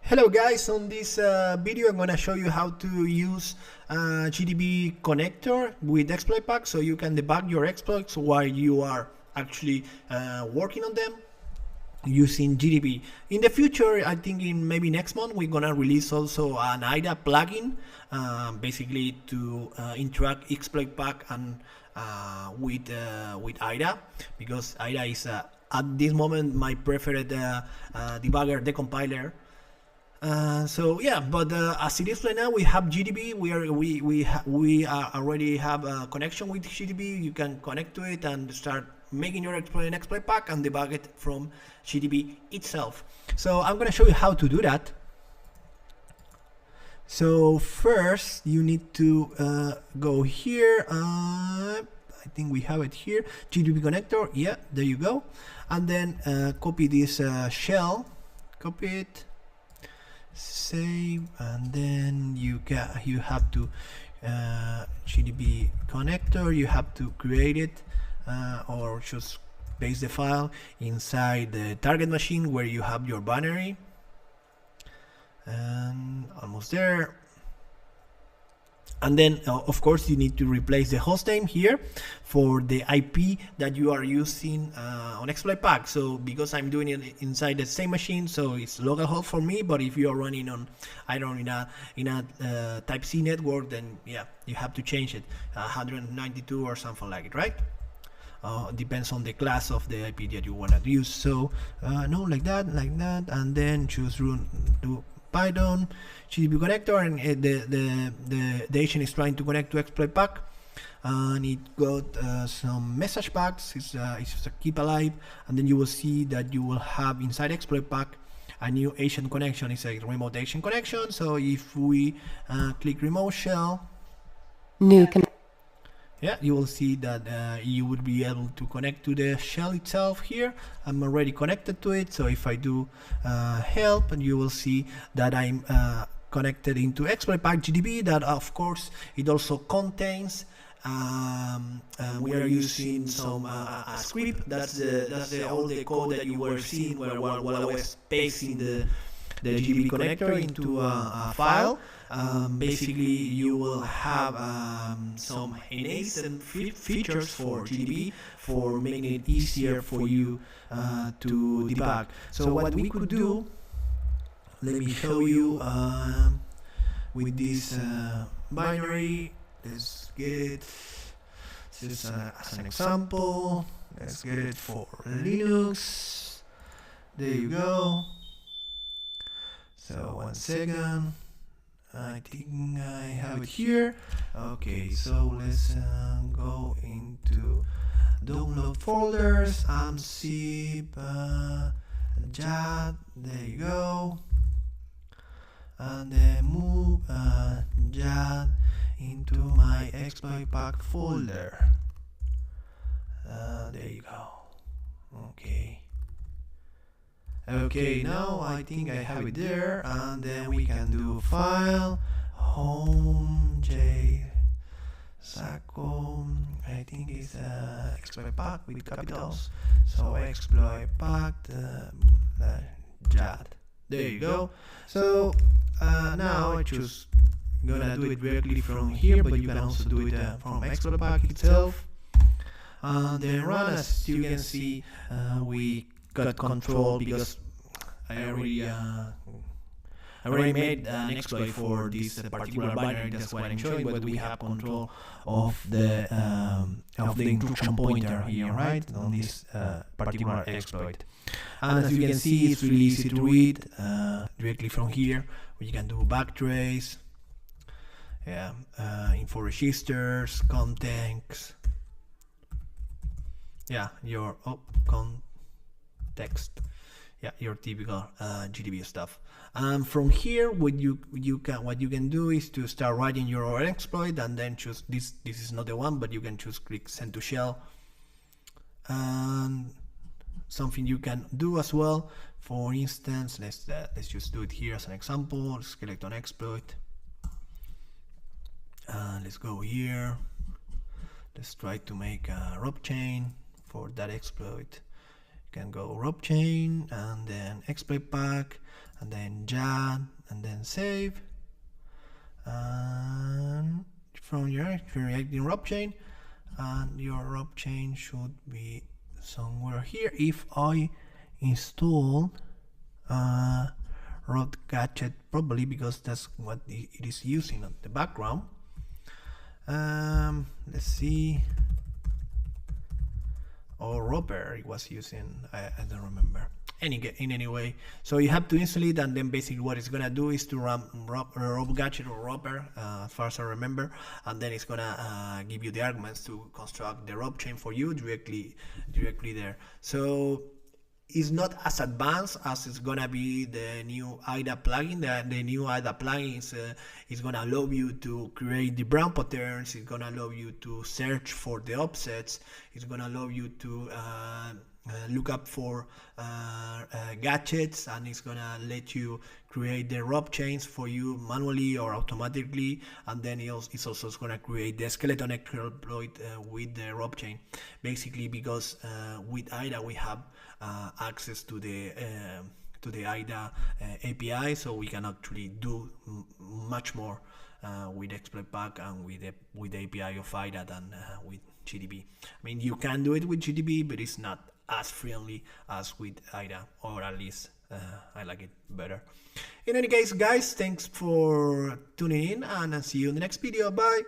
Hello guys, on this video I'm gonna show you how to use GDB connector with exploit pack so you can debug your exploits while you are actually working on them using GDB. In the future, I think in maybe next month, we're gonna release also an IDA plugin, basically to interact exploit pack and with IDA, because IDA is at this moment my preferred debugger decompiler. So yeah, but as it is right now, we have GDB. We already have a connection with GDB. You can connect to it and start making your exploit pack and debug it from GDB itself. So I'm going to show you how to do that. So first, you need to go here. I think we have it here. GDB connector. Yeah, there you go. And then copy this shell. Copy it. Save, and then you have to GDB connector, you have to create it or just paste the file inside the target machine where you have your binary, and almost there. And then of course you need to replace the hostname here for the IP that you are using on exploit pack. So because I'm doing it inside the same machine, so it's localhost for me, but if you are running on, I don't know, in a type C network, then yeah, you have to change it 192 or something like it, right? Depends on the class of the IP that you want to use. So no, like that, and then choose run to Python GDB connector, and the agent is trying to connect to exploit pack, and it got some message packs. It's just a keep alive, and then you will see that you will have inside exploit pack a new agent connection. It's a remote agent connection. So if we click remote shell, yeah, you will see that you would be able to connect to the shell itself here. I'm already connected to it, so if I do help, and you will see that I'm connected into exploit pack GDB. That of course it also contains we are using some a script. That's all the code that you were seeing while I was pasting the GDB connector into a file. Basically, you will have some innate and features for GDB for making it easier for you to debug. So what we could do, let me show you with this binary. Let's get it just as an example. Let's get it for Linux. There you go. So 1 second. I think I have it here. Okay, so let's go into download folders, zip, JAD, there you go, and then move JAD into my exploit pack folder. There you go. Okay, now I think I have it there, and then we can do file, home, Saco, I think it's exploit pack with capitals, so exploit pack, JAD, there you go. So now I just gonna do it directly from here, but you can also do it from exploit pack itself, and then run. As you can see, we got control because I already made an exploit for this particular binary. That's why I'm showing, but we have control of the intrusion pointer here, right, on this particular exploit. And as you can see, it's really easy to read directly from here, where you can do backtrace, info registers, context, your context. Yeah, your typical GDB stuff. From here, what you can do is to start writing your own exploit, and then choose this. This is not the one, but you can choose click send to shell. And something you can do as well. For instance, let's just do it here as an example. Let's select on exploit. Let's go here. Let's try to make a rope chain for that exploit. Can go rope chain and then exploit pack, and then Jan, and then save. And from your creating rope chain, and your rope chain should be somewhere here. If I install rope gadget, probably because that's what it is using on the background. Let's see. Or roper it was using, I don't remember. In any way, so you have to install it, and then basically what it's gonna do is to run rope gadget or roper, as far as I remember, and then it's gonna give you the arguments to construct the rope chain for you directly there. So it's not as advanced as it's gonna be the new IDA plugin. The new IDA plugin is gonna allow you to create the brown patterns. It's gonna allow you to search for the offsets. It's gonna allow you to look up for gadgets, and it's gonna let you create the rope chains for you manually or automatically, and then it's also gonna create the skeleton exploit with the rope chain, basically because with IDA we have access to the IDA API, so we can actually do much more with exploit pack and with the API of IDA than with GDB. I mean, you can do it with GDB, but it's not as friendly as with IDA, or at least I like it better. In any case, guys, thanks for tuning in, and I'll see you in the next video. Bye.